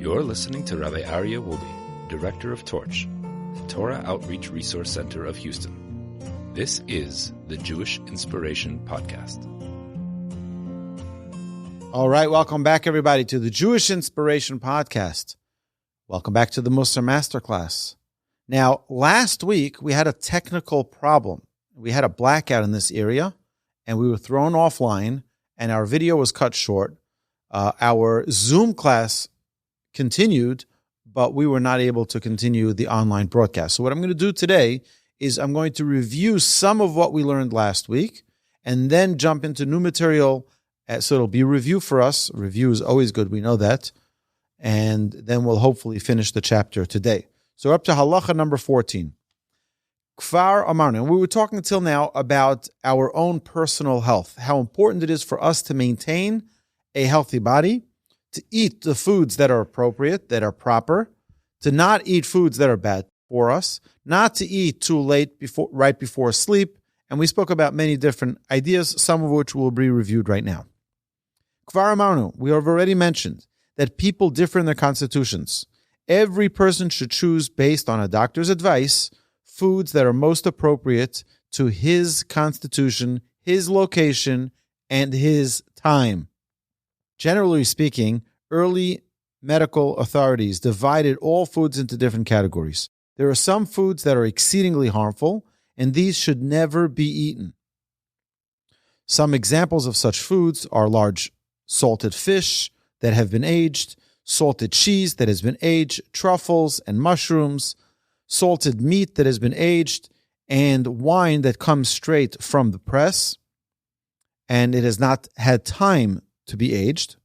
You're listening to Rabbi Aryeh Wolbe, Director of Torch, the Torah Outreach Resource Center of Houston. This is the Jewish Inspiration Podcast. All right, welcome back, everybody, to the Jewish Inspiration Podcast. Welcome back to the Musar Masterclass. Now, last week, we had a technical problem. We had a blackout in this area, and we were thrown offline, and our video was cut short. Our Zoom class continued, but we were not able to continue the online broadcast. So what I'm going to do today is I'm going to review some of what we learned last week and then jump into new material. So it'll be a review for us. Review is always good. We know that. And then we'll hopefully finish the chapter today. So we're up to halacha number 14. Kfar Amarna. And we were talking until now about our own personal health, how important it is for us to maintain a healthy body, to eat the foods that are appropriate, that are proper, to not eat foods that are bad for us, not to eat too late, right before sleep. And we spoke about many different ideas, some of which will be reviewed right now. Kvar Amarnu, we have already mentioned that people differ in their constitutions. Every person should choose, based on a doctor's advice, foods that are most appropriate to his constitution, his location, and his time. Generally speaking, early medical authorities divided all foods into different categories. There are some foods that are exceedingly harmful, and these should never be eaten. Some examples of such foods are large salted fish that have been aged, salted cheese that has been aged, truffles and mushrooms, salted meat that has been aged, and wine that comes straight from the press, and it has not had time to be aged.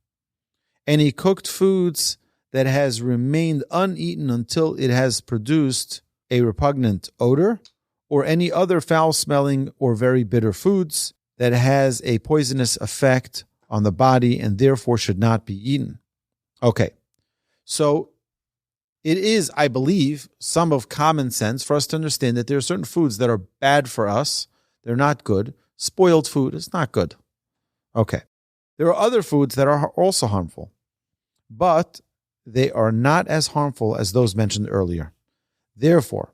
Any cooked foods that has remained uneaten until it has produced a repugnant odor, or any other foul-smelling or very bitter foods that has a poisonous effect on the body and therefore should not be eaten. Okay, so it is, I believe, some of common sense for us to understand that there are certain foods that are bad for us. They're not good. Spoiled food is not good. Okay. There are other foods that are also harmful, but they are not as harmful as those mentioned earlier. Therefore,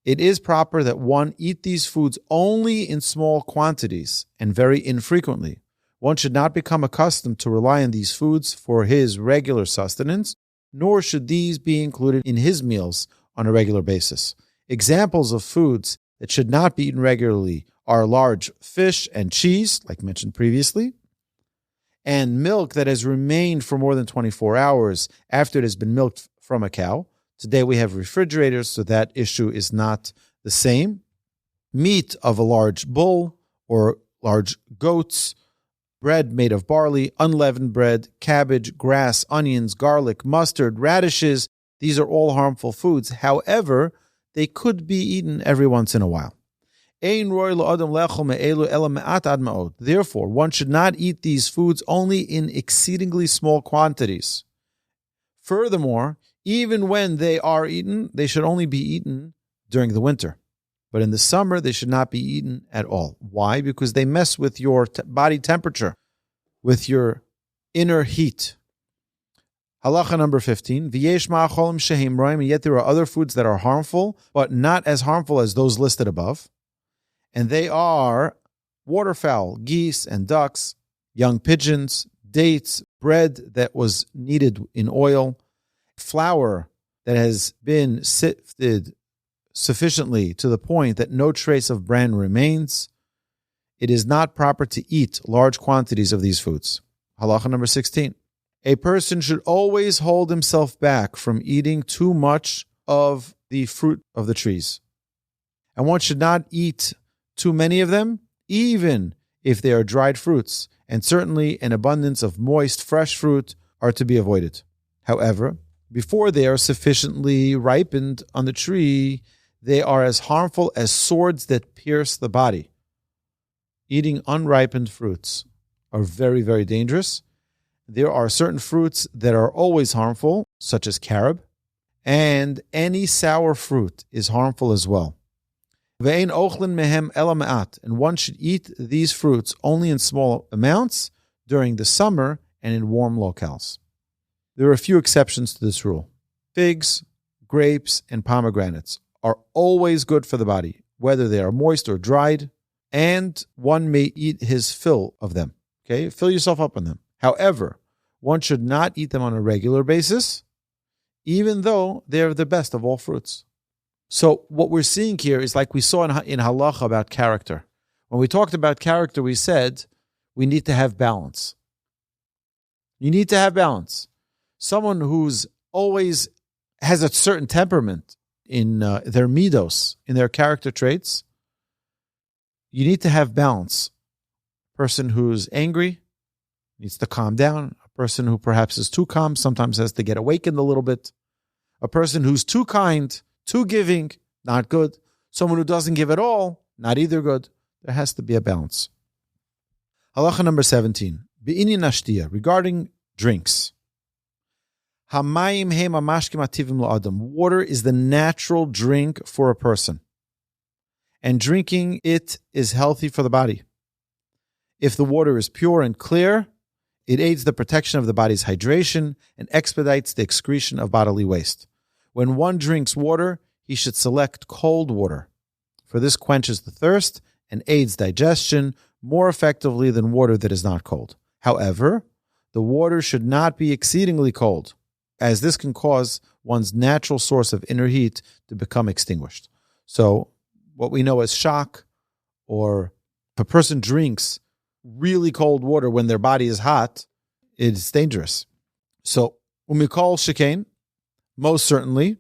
it is proper that one eat these foods only in small quantities and very infrequently. One should not become accustomed to rely on these foods for his regular sustenance, nor should these be included in his meals on a regular basis. Examples of foods that should not be eaten regularly are large fish and cheese, like mentioned previously, and milk that has remained for more than 24 hours after it has been milked from a cow. Today we have refrigerators, so that issue is not the same. Meat of a large bull or large goats, bread made of barley, unleavened bread, cabbage, grass, onions, garlic, mustard, radishes. These are all harmful foods. However, they could be eaten every once in a while. Therefore, one should not eat these foods only in exceedingly small quantities. Furthermore, even when they are eaten, they should only be eaten during the winter. But in the summer, they should not be eaten at all. Why? Because they mess with your body temperature, with your inner heat. Halacha number 15. And yet there are other foods that are harmful, but not as harmful as those listed above. And they are waterfowl, geese and ducks, young pigeons, dates, bread that was kneaded in oil, flour that has been sifted sufficiently to the point that no trace of bran remains. It is not proper to eat large quantities of these foods. Halacha number 16. A person should always hold himself back from eating too much of the fruit of the trees. And one should not eat too many of them, even if they are dried fruits, and certainly an abundance of moist, fresh fruit are to be avoided. However, before they are sufficiently ripened on the tree, they are as harmful as swords that pierce the body. Eating unripened fruits are very, very dangerous. There are certain fruits that are always harmful, such as carob, and any sour fruit is harmful as well. And one should eat these fruits only in small amounts during the summer and in warm locales. There are a few exceptions to this rule. Figs, grapes, and pomegranates are always good for the body, whether they are moist or dried, and one may eat his fill of them. Okay, fill yourself up on them. However, one should not eat them on a regular basis, even though they are the best of all fruits. So what we're seeing here is like we saw in halacha about character. When we talked about character, we said we need to have balance. You need to have balance. Someone who's always has a certain temperament in their midos, in their character traits, you need to have balance. A person who's angry needs to calm down. A person who perhaps is too calm sometimes has to get awakened a little bit. A person who's too kind, too giving, not good. Someone who doesn't give at all, not either good. There has to be a balance. Halacha number 17. Be'inyan ashtiya, regarding drinks. Hamayim hem amashkim ativim la'adam. Water is the natural drink for a person, and drinking it is healthy for the body. If the water is pure and clear, it aids the protection of the body's hydration and expedites the excretion of bodily waste. When one drinks water, he should select cold water, for this quenches the thirst and aids digestion more effectively than water that is not cold. However, the water should not be exceedingly cold, as this can cause one's natural source of inner heat to become extinguished. So what we know as shock, or if a person drinks really cold water when their body is hot, it's dangerous. So, umikol shekain, most certainly,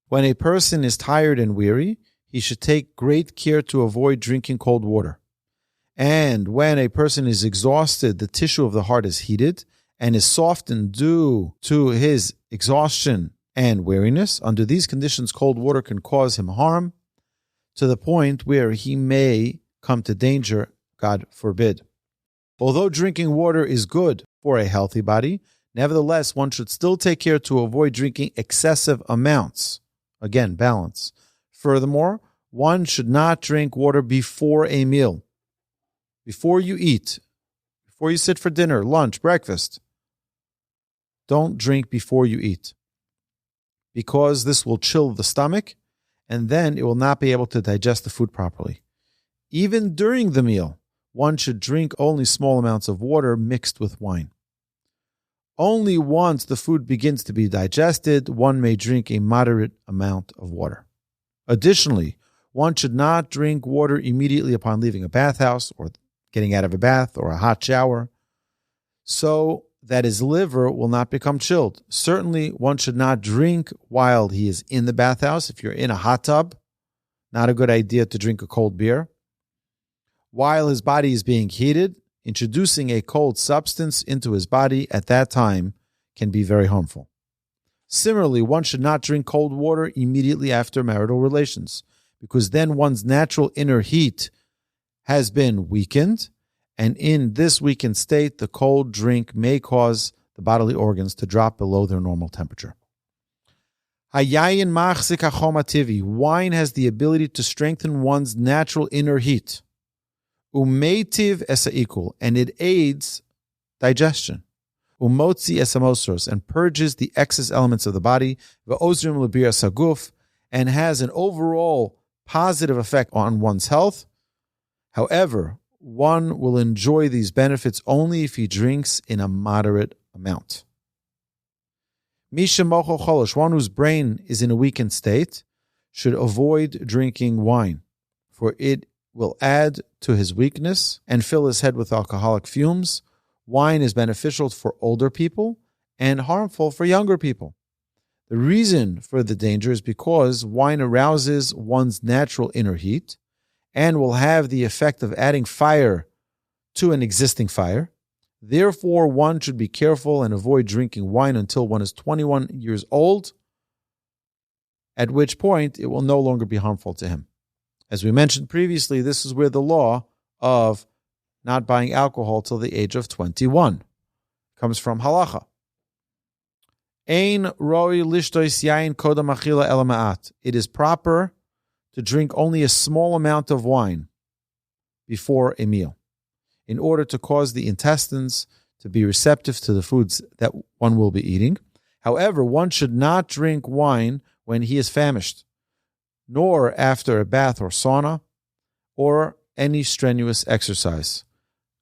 when a person is tired and weary, he should take great care to avoid drinking cold water. And when a person is exhausted, the tissue of the heart is heated and is softened due to his exhaustion and weariness. Under these conditions, cold water can cause him harm to the point where he may come to danger, God forbid. Although drinking water is good for a healthy body, nevertheless, one should still take care to avoid drinking excessive amounts. Again, balance. Furthermore, one should not drink water before a meal. Before you eat, before you sit for dinner, lunch, breakfast, don't drink before you eat, because this will chill the stomach and then it will not be able to digest the food properly. Even during the meal, one should drink only small amounts of water mixed with wine. Only once the food begins to be digested, one may drink a moderate amount of water. Additionally, one should not drink water immediately upon leaving a bathhouse or getting out of a bath or a hot shower, so that his liver will not become chilled. Certainly, one should not drink while he is in the bathhouse. If you're in a hot tub, not a good idea to drink a cold beer. While his body is being heated, introducing a cold substance into his body at that time can be very harmful. Similarly, one should not drink cold water immediately after marital relations, because then one's natural inner heat has been weakened, and in this weakened state, the cold drink may cause the bodily organs to drop below their normal temperature. Hayayin machzik hachom hativi. Wine has the ability to strengthen one's natural inner heat. Umeitiv esa'ikul, and it aids digestion. Umotzi esamosros, and purges the excess elements of the body. Ve'ozrim lebir saguf, and has an overall positive effect on one's health. However, one will enjoy these benefits only if he drinks in a moderate amount. Misha mocho cholosh, one whose brain is in a weakened state, should avoid drinking wine, for it will add to his weakness and fill his head with alcoholic fumes. Wine is beneficial for older people and harmful for younger people. The reason for the danger is because wine arouses one's natural inner heat and will have the effect of adding fire to an existing fire. Therefore, one should be careful and avoid drinking wine until one is 21 years old, at which point it will no longer be harmful to him. As we mentioned previously, this is where the law of not buying alcohol till the age of 21 comes from halacha. Ein roi lishtois yain kodam achila ela ma'at. It is proper to drink only a small amount of wine before a meal, in order to cause the intestines to be receptive to the foods that one will be eating. However, one should not drink wine when he is famished, nor after a bath or sauna, or any strenuous exercise.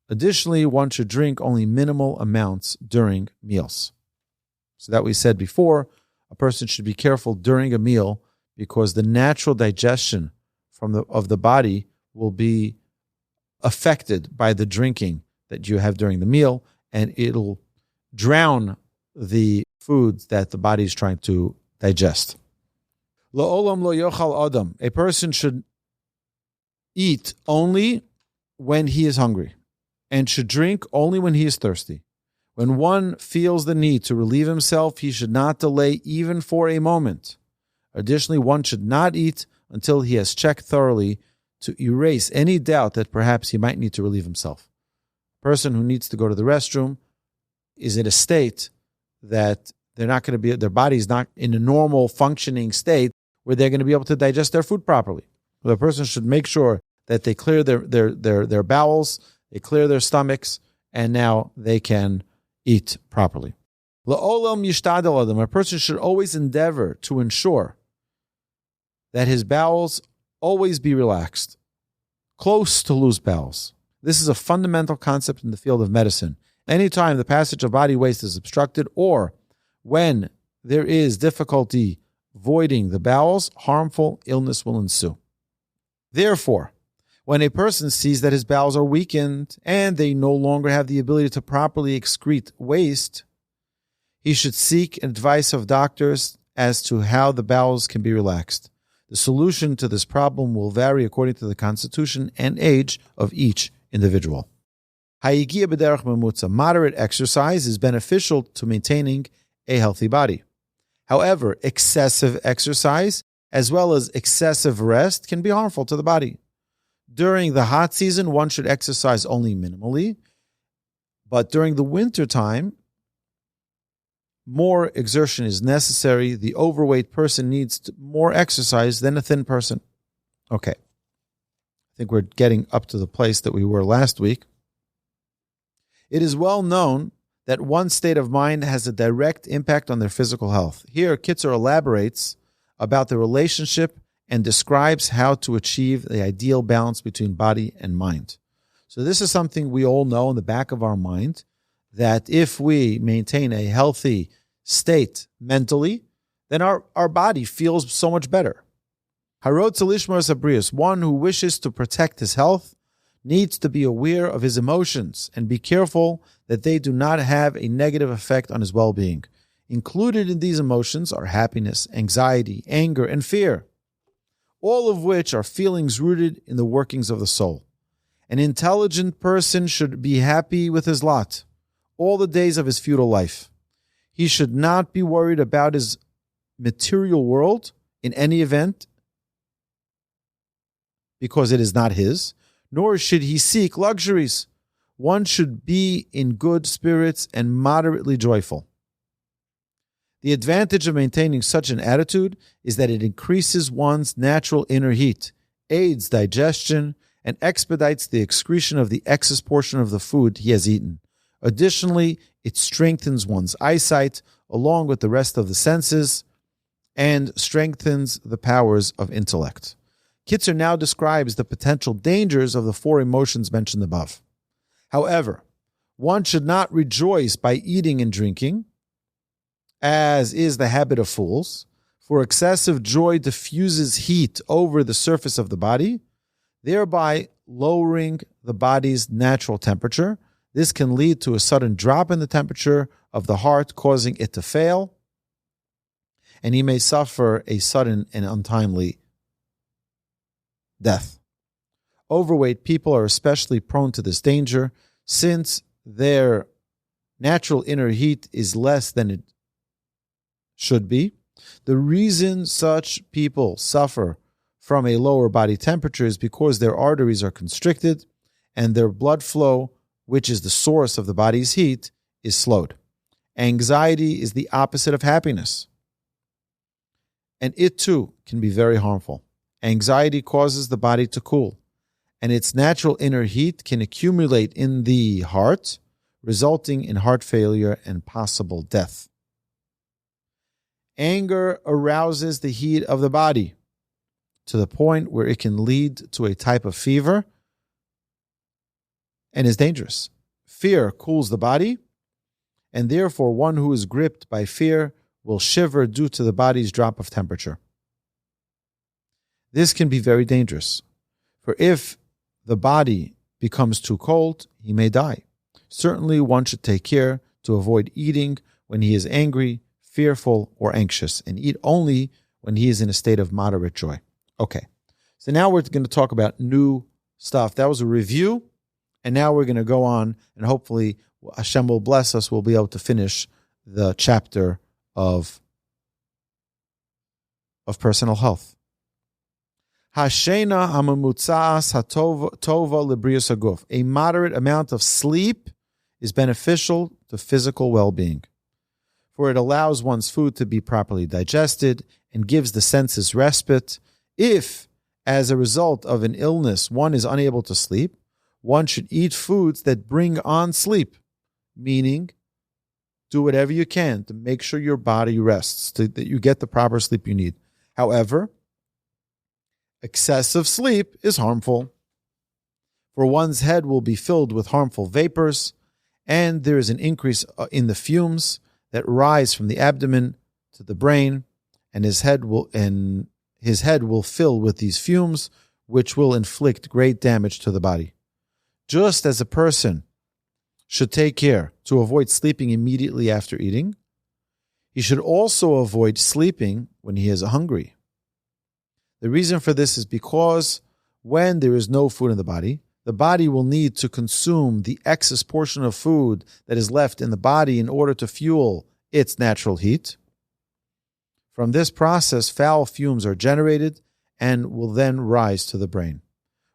Additionally, one should drink only minimal amounts during meals. So that we said before, a person should be careful during a meal because the natural digestion of the body will be affected by the drinking that you have during the meal, and it'll drown the foods that the body is trying to digest. La'olam lo yochal adam. A person should eat only when he is hungry and should drink only when he is thirsty. When one feels the need to relieve himself, he should not delay even for a moment. Additionally, one should not eat until he has checked thoroughly to erase any doubt that perhaps he might need to relieve himself. A person who needs to go to the restroom is in a state that they're not going to be, their body is not in a normal functioning state where they're going to be able to digest their food properly. So the person should make sure that they clear their bowels, they clear their stomachs, and now they can eat properly. La'olam yishtadel adam. A person should always endeavor to ensure that his bowels always be relaxed, close to loose bowels. This is a fundamental concept in the field of medicine. Anytime the passage of body waste is obstructed, or when there is difficulty voiding the bowels, harmful illness will ensue. Therefore, when a person sees that his bowels are weakened and they no longer have the ability to properly excrete waste, he should seek advice of doctors as to how the bowels can be relaxed. The solution to this problem will vary according to the constitution and age of each individual. Moderate exercise is beneficial to maintaining a healthy body. However, excessive exercise as well as excessive rest can be harmful to the body. During the hot season, one should exercise only minimally, but during the winter time, more exertion is necessary. The overweight person needs more exercise than a thin person. Okay. I think we're getting up to the place that we were last week. It is well known that one's state of mind has a direct impact on their physical health. Here, Kitzer elaborates about the relationship and describes how to achieve the ideal balance between body and mind. So this is something we all know in the back of our mind, that if we maintain a healthy state mentally, then our body feels so much better. Harot Lishmar Sabrius, one who wishes to protect his health, needs to be aware of his emotions and be careful that they do not have a negative effect on his well-being. Included in these emotions are happiness, anxiety, anger, and fear, all of which are feelings rooted in the workings of the soul. An intelligent person should be happy with his lot all the days of his futile life. He should not be worried about his material world in any event because it is not his, nor should he seek luxuries. One should be in good spirits and moderately joyful. The advantage of maintaining such an attitude is that it increases one's natural inner heat, aids digestion, and expedites the excretion of the excess portion of the food he has eaten. Additionally, it strengthens one's eyesight along with the rest of the senses and strengthens the powers of intellect. Kitzer now describes the potential dangers of the four emotions mentioned above. However, one should not rejoice by eating and drinking, as is the habit of fools, for excessive joy diffuses heat over the surface of the body, thereby lowering the body's natural temperature. This can lead to a sudden drop in the temperature of the heart, causing it to fail, and he may suffer a sudden and untimely death. Overweight people are especially prone to this danger since their natural inner heat is less than it should be. The reason such people suffer from a lower body temperature is because their arteries are constricted and their blood flow, which is the source of the body's heat, is slowed. Anxiety is the opposite of happiness, and it too can be very harmful. Anxiety causes the body to cool, and its natural inner heat can accumulate in the heart, resulting in heart failure and possible death. Anger arouses the heat of the body to the point where it can lead to a type of fever and is dangerous. Fear cools the body, and therefore one who is gripped by fear will shiver due to the body's drop of temperature. This can be very dangerous, for if the body becomes too cold, he may die. Certainly one should take care to avoid eating when he is angry, fearful, or anxious, and eat only when he is in a state of moderate joy. Okay, so now we're going to talk about new stuff. That was a review, and now we're going to go on, and hopefully Hashem will bless us. We'll be able to finish the chapter of personal health. Hashena hamamutzaas hatova librius haguf. A moderate amount of sleep is beneficial to physical well-being, for it allows one's food to be properly digested and gives the senses respite. If, as a result of an illness, one is unable to sleep, one should eat foods that bring on sleep, meaning do whatever you can to make sure your body rests, that you get the proper sleep you need. However, excessive sleep is harmful, for one's head will be filled with harmful vapors, and there is an increase in the fumes that rise from the abdomen to the brain, and his head will fill with these fumes, which will inflict great damage to the body. Just as a person should take care to avoid sleeping immediately after eating, he should also avoid sleeping when he is hungry. The reason for this is because when there is no food in the body will need to consume the excess portion of food that is left in the body in order to fuel its natural heat. From this process, foul fumes are generated and will then rise to the brain.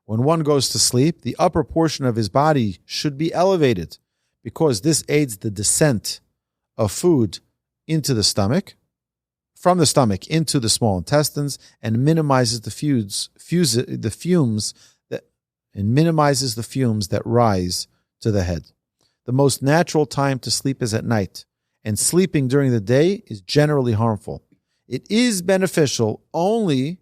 When one goes to sleep, the upper portion of his body should be elevated because this aids the descent of food into the stomach, from the stomach into the small intestines, and minimizes the fumes that rise to the head. The most natural time to sleep is at night, and sleeping during the day is generally harmful. It is beneficial only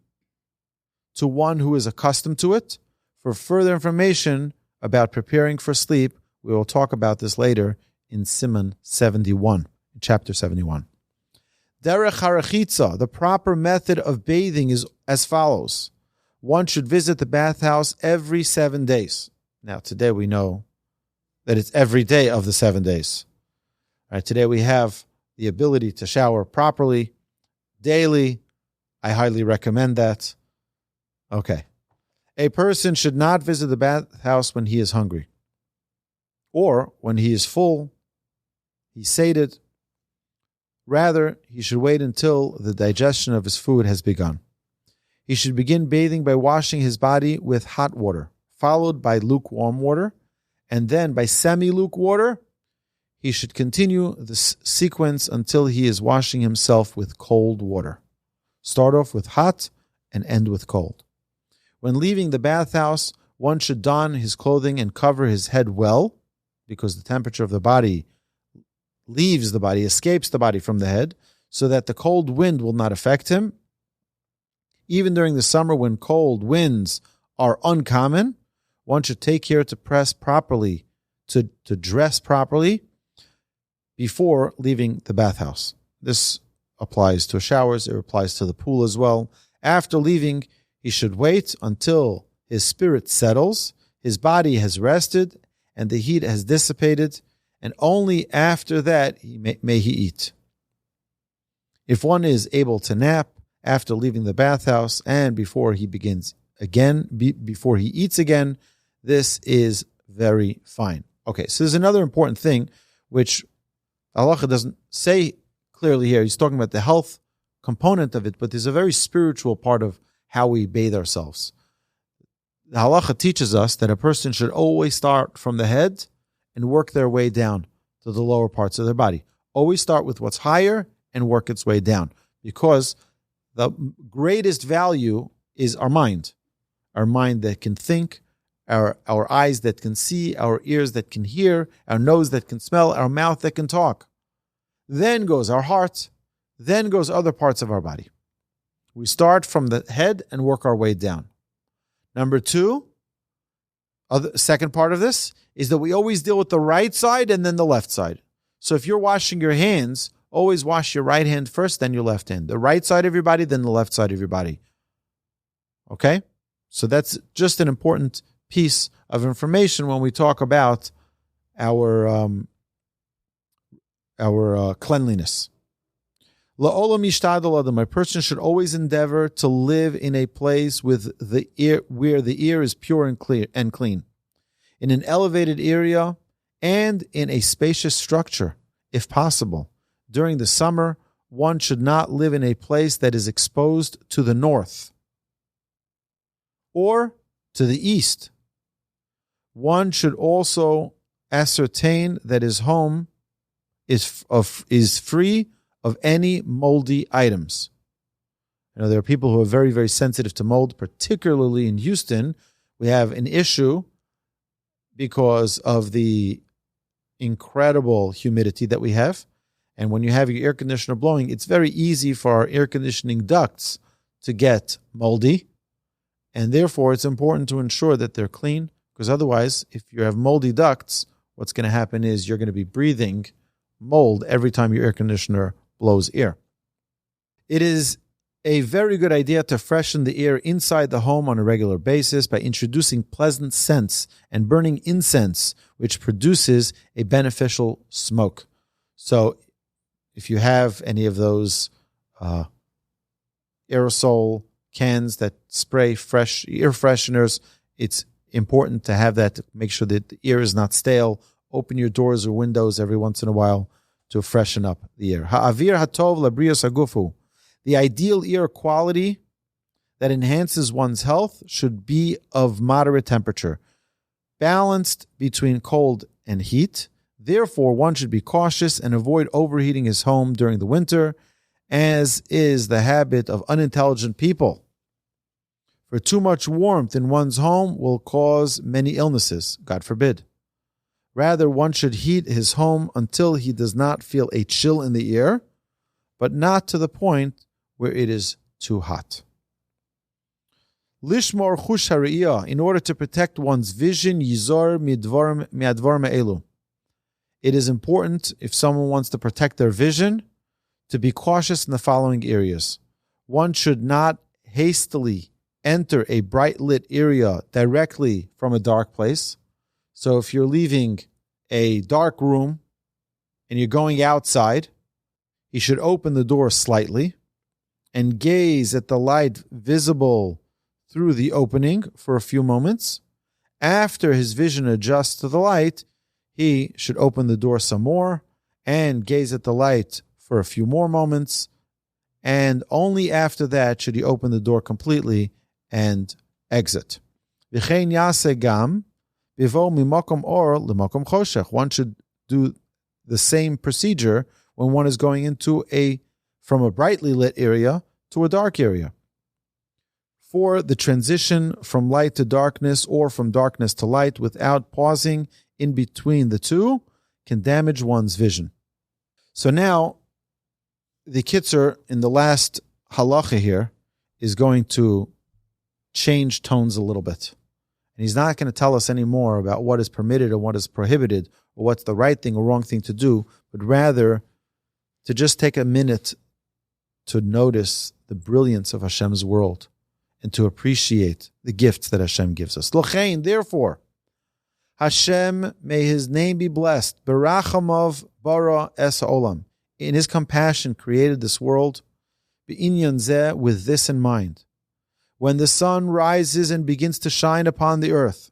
to one who is accustomed to it. For further information about preparing for sleep, we will talk about this later in Siman 71, chapter 71. Derech harachitza, the proper method of bathing is as follows. One should visit the bathhouse every 7 days. Now, today we know that it's every day of the 7 days. All right, today we have the ability to shower properly, daily. I highly recommend that. Okay. A person should not visit the bathhouse when he is hungry, or when he is full, he's sated. Rather, he should wait until the digestion of his food has begun. He should begin bathing by washing his body with hot water, followed by lukewarm water, and then by semi-luke water. He should continue this sequence until he is washing himself with cold water. Start off with hot and end with cold. When leaving the bathhouse, one should don his clothing and cover his head well, because the temperature of the body leaves the body, escapes the body from the head, so that the cold wind will not affect him. Even during the summer, when cold winds are uncommon, one should take care to press properly, to dress properly before leaving the bathhouse. This applies to showers. It applies to the pool as well. After leaving, he should wait until his spirit settles, his body has rested, and the heat has dissipated, and only after that may he eat. If one is able to nap after leaving the bathhouse and before he eats again, this is very fine. Okay, so there's another important thing which halacha doesn't say clearly here. He's talking about the health component of it, but there's a very spiritual part of how we bathe ourselves. The halacha teaches us that a person should always start from the head and work their way down to the lower parts of their body. Always start with what's higher and work its way down, because the greatest value is our mind that can think, our eyes that can see, our ears that can hear, our nose that can smell, our mouth that can talk. Then goes our heart, then goes other parts of our body. We start from the head and work our way down. Number two, second part of this is that we always deal with the right side and then the left side. So if you're washing your hands, always wash your right hand first, then your left hand. The right side of your body, then the left side of your body. Okay? So that's just an important piece of information when we talk about our cleanliness. A person should always endeavor to live in a place with the ear, where the ear is pure and clean, in an elevated area and in a spacious structure, if possible. During the summer, one should not live in a place that is exposed to the north or to the east. One should also ascertain that his home is free of any moldy items. There are people who are very, very sensitive to mold, particularly in Houston. We have an issue because of the incredible humidity that we have. And when you have your air conditioner blowing, it's very easy for our air conditioning ducts to get moldy. And therefore, it's important to ensure that they're clean, because otherwise, if you have moldy ducts, what's going to happen is you're going to be breathing mold every time your air conditioner blows air. It is a very good idea to freshen the air inside the home on a regular basis by introducing pleasant scents and burning incense, which produces a beneficial smoke. So if you have any of those aerosol cans that spray fresh air fresheners, it's important to have that to make sure that the air is not stale. Open your doors or windows every once in a while to freshen up the air. Ha'avir hatov labrios hagufu. The ideal air quality that enhances one's health should be of moderate temperature, balanced between cold and heat. Therefore, one should be cautious and avoid overheating his home during the winter, as is the habit of unintelligent people. For too much warmth in one's home will cause many illnesses, God forbid. Rather, one should heat his home until he does not feel a chill in the air, but not to the point where it is too hot. Lishmor chush hariyah, in order to protect one's vision, yizor miadvar me'elu. It is important, if someone wants to protect their vision, to be cautious in the following areas. One should not hastily enter a bright lit area directly from a dark place. So if you're leaving a dark room and you're going outside, he should open the door slightly and gaze at the light visible through the opening for a few moments. After his vision adjusts to the light, he should open the door some more and gaze at the light for a few more moments. And only after that should he open the door completely and exit. V'chein yaseh gam bivo mimakom or lemakom choshech. One should do the same procedure when one is going from a brightly lit area to a dark area. For the transition from light to darkness or from darkness to light without pausing in between the two can damage one's vision. So now, the Kitzur in the last halacha here is going to change tones a little bit. And he's not going to tell us any more about what is permitted or what is prohibited or what's the right thing or wrong thing to do, but rather to just take a minute to notice the brilliance of Hashem's world and to appreciate the gifts that Hashem gives us. L'chein, therefore, Hashem, may his name be blessed, Berachamav bara es ha'olam. In his compassion created this world, B'inyan zeh, with this in mind. When the sun rises and begins to shine upon the earth,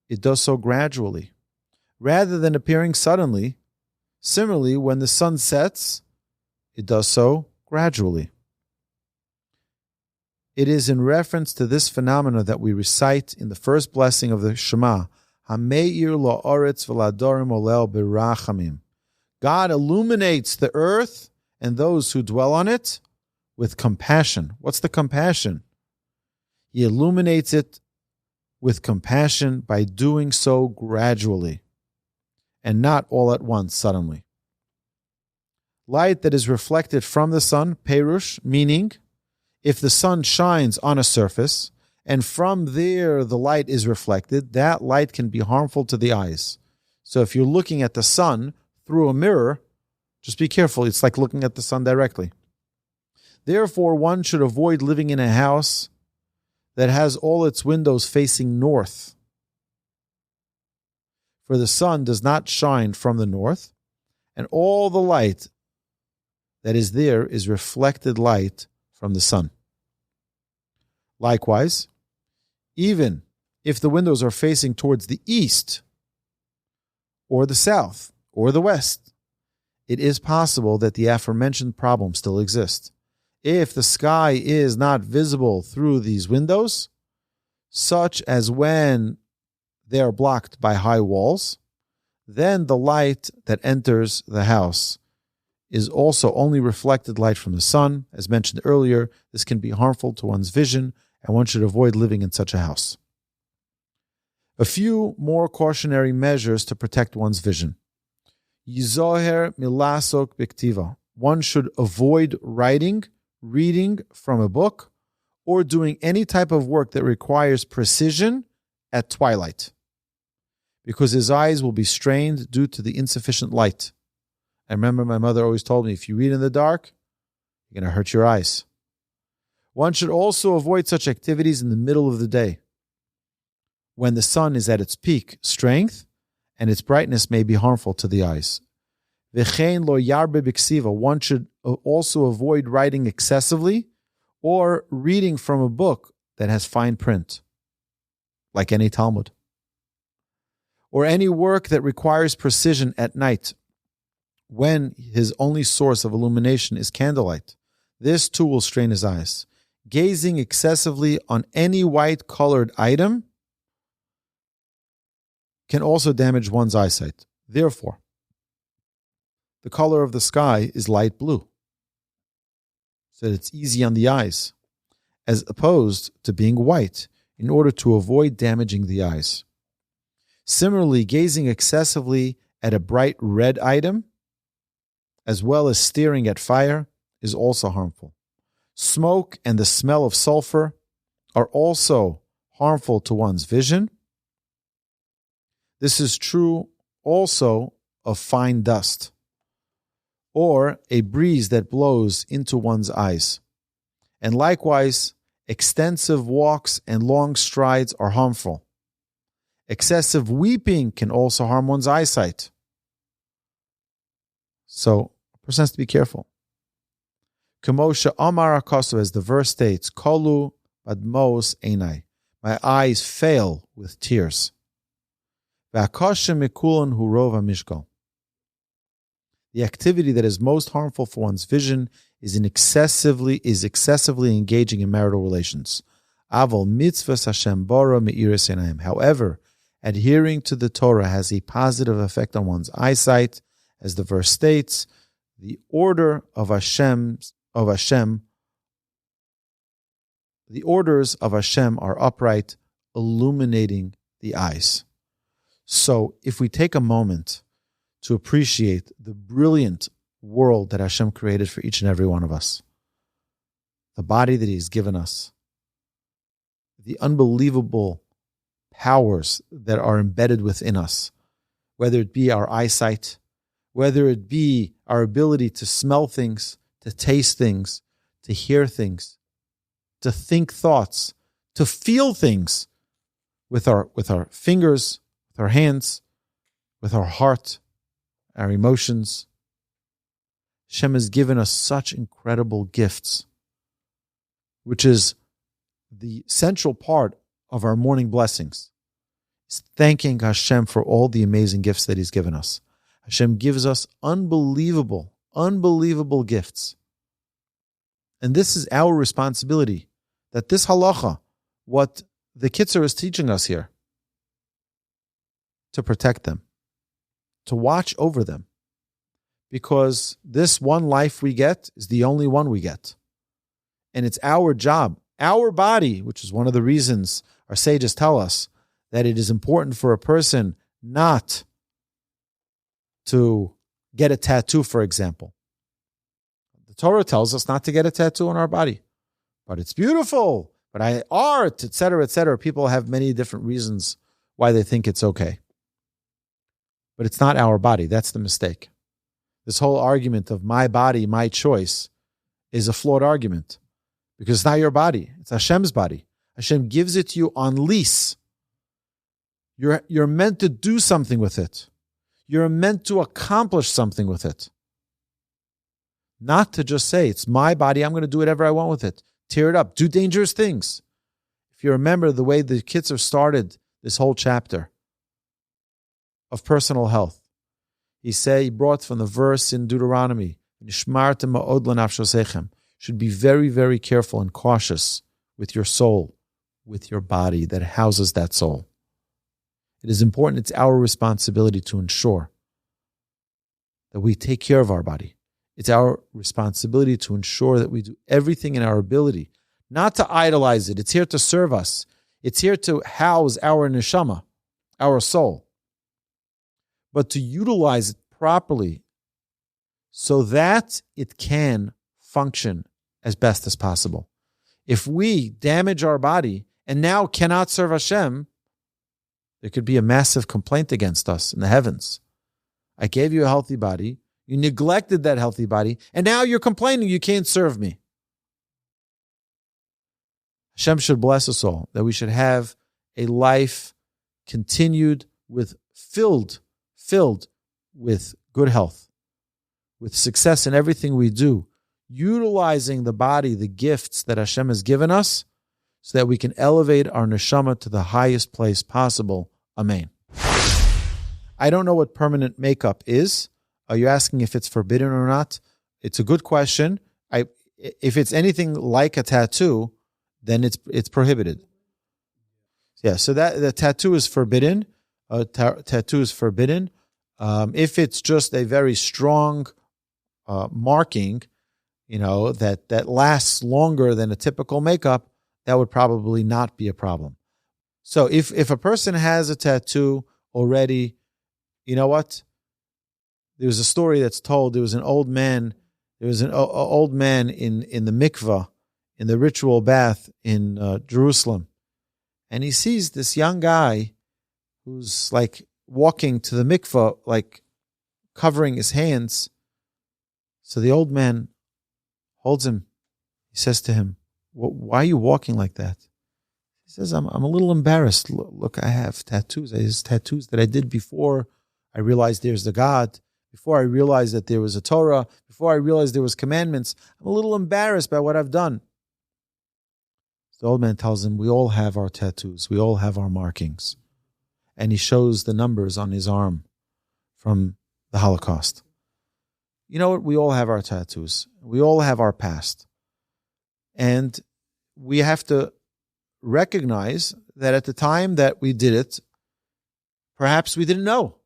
it does so gradually, rather than appearing suddenly. Similarly, when the sun sets, it does so gradually. It is in reference to this phenomena that we recite in the first blessing of the Shema, Hameir la'aretz v'ladorim olel berachamim. God illuminates the earth and those who dwell on it with compassion. What's the compassion? He illuminates it with compassion by doing so gradually and not all at once suddenly. Light that is reflected from the sun, perush, meaning if the sun shines on a surface and from there the light is reflected, that light can be harmful to the eyes. So if you're looking at the sun through a mirror, just be careful. It's like looking at the sun directly. Therefore, one should avoid living in a house that has all its windows facing north. For the sun does not shine from the north, and all the light that is there is reflected light from the sun. Likewise, even if the windows are facing towards the east, or the south, or the west, it is possible that the aforementioned problem still exists. If the sky is not visible through these windows, such as when they are blocked by high walls, then the light that enters the house is also only reflected light from the sun. As mentioned earlier, this can be harmful to one's vision, and one should avoid living in such a house. A few more cautionary measures to protect one's vision. Yizoher milasok biktiva. One should avoid reading from a book, or doing any type of work that requires precision at twilight, because his eyes will be strained due to the insufficient light. I remember my mother always told me, if you read in the dark, you're going to hurt your eyes. One should also avoid such activities in the middle of the day, when the sun is at its peak strength, and its brightness may be harmful to the eyes. V'chein lo yarbe b'ksiva. One should also avoid writing excessively or reading from a book that has fine print, like any Talmud, or any work that requires precision at night, when his only source of illumination is candlelight. This too will strain his eyes. Gazing excessively on any white-colored item can also damage one's eyesight. Therefore, the color of the sky is light blue, so that it's easy on the eyes, as opposed to being white, in order to avoid damaging the eyes. Similarly, gazing excessively at a bright red item, as well as staring at fire, is also harmful. Smoke and the smell of sulfur are also harmful to one's vision. This is true also of fine dust, or a breeze that blows into one's eyes. And likewise, extensive walks and long strides are harmful. Excessive weeping can also harm one's eyesight. So, a person has to be careful. Kamosha Amar Akasu, as the verse states, Kolu badmos einai. My eyes fail with tears. V'akasha mikulon hurova mishkal. The activity that is most harmful for one's vision is excessively engaging in marital relations. Aval mitzvahs Hashem bara meiris einayim. However, adhering to the Torah has a positive effect on one's eyesight, as the verse states. The orders of Hashem are upright, illuminating the eyes. So, if we take a moment to appreciate the brilliant world that Hashem created for each and every one of us, the body that He has given us, the unbelievable powers that are embedded within us, whether it be our eyesight, whether it be our ability to smell things, to taste things, to hear things, to think thoughts, to feel things with our fingers, with our hands, with our heart, our emotions. Hashem has given us such incredible gifts, which is the central part of our morning blessings. It's thanking Hashem for all the amazing gifts that He's given us. Hashem gives us unbelievable gifts. And this is our responsibility, that this halacha, what the Kitzur is teaching us here, to protect them, to watch over them, because this one life we get is the only one we get. And it's our job, our body, which is one of the reasons our sages tell us that it is important for a person not to get a tattoo, for example. The Torah tells us not to get a tattoo on our body, but it's beautiful, but art, etc., etc. People have many different reasons why they think it's okay. But it's not our body. That's the mistake. This whole argument of my body, my choice is a flawed argument because it's not your body. It's Hashem's body. Hashem gives it to you on lease. You're meant to do something with it. You're meant to accomplish something with it. Not to just say, it's my body, I'm going to do whatever I want with it. Tear it up. Do dangerous things. If you remember the way the Kitzur started this whole chapter of personal health, he brought from the verse in Deuteronomy, should be very, very careful and cautious with your soul, with your body that houses that soul. It is important, it's our responsibility to ensure that we take care of our body. It's our responsibility to ensure that we do everything in our ability, not to idolize it. It's here to serve us. It's here to house our neshama, our soul, but to utilize it properly so that it can function as best as possible. If we damage our body and now cannot serve Hashem, there could be a massive complaint against us in the heavens. I gave you a healthy body. You neglected that healthy body. And now you're complaining you can't serve me. Hashem should bless us all, that we should have a life continued with filled with good health, with success in everything we do, utilizing the body, the gifts that Hashem has given us, so that we can elevate our neshama to the highest place possible. Amen. I don't know what permanent makeup is. Are you asking if it's forbidden or not? It's a good question. If it's anything like a tattoo, then it's prohibited. Yeah, so that the tattoo is forbidden. Tattoo is forbidden. If it's just a very strong marking, that lasts longer than a typical makeup, that would probably not be a problem. So if a person has a tattoo already, you know what? There was a story that's told. There was an old man. There was an old man in the mikvah, in the ritual bath in Jerusalem, and he sees this young guy who's like walking to the mikvah, like covering his hands. So the old man holds him. He says to him, "Why are you walking like that?" He says, I'm a little embarrassed. Look, I have tattoos. There's tattoos that I did before I realized there's a God, before I realized that there was a Torah, before I realized there was commandments. I'm a little embarrassed by what I've done. The old man tells him, we all have our tattoos. We all have our markings. And he shows the numbers on his arm from the Holocaust. You know what? We all have our tattoos. We all have our past. And we have to recognize that at the time that we did it, perhaps we didn't know.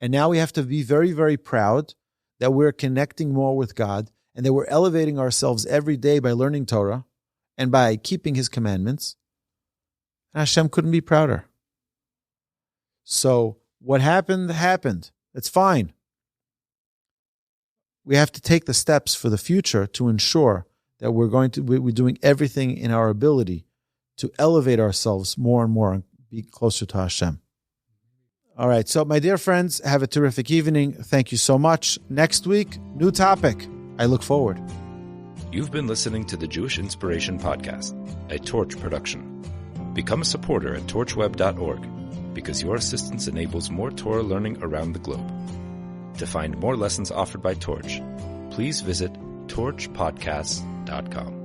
And now we have to be very, very proud that we're connecting more with God and that we're elevating ourselves every day by learning Torah and by keeping His commandments. And Hashem couldn't be prouder. So what happened, happened. It's fine. We have to take the steps for the future to ensure that we're doing everything in our ability to elevate ourselves more and more and be closer to Hashem. All right, so my dear friends, have a terrific evening. Thank you so much. Next week, new topic. I look forward. You've been listening to the Jewish Inspiration Podcast, a Torch production. Become a supporter at torchweb.org because your assistance enables more Torah learning around the globe. To find more lessons offered by Torch, please visit torchpodcasts.com.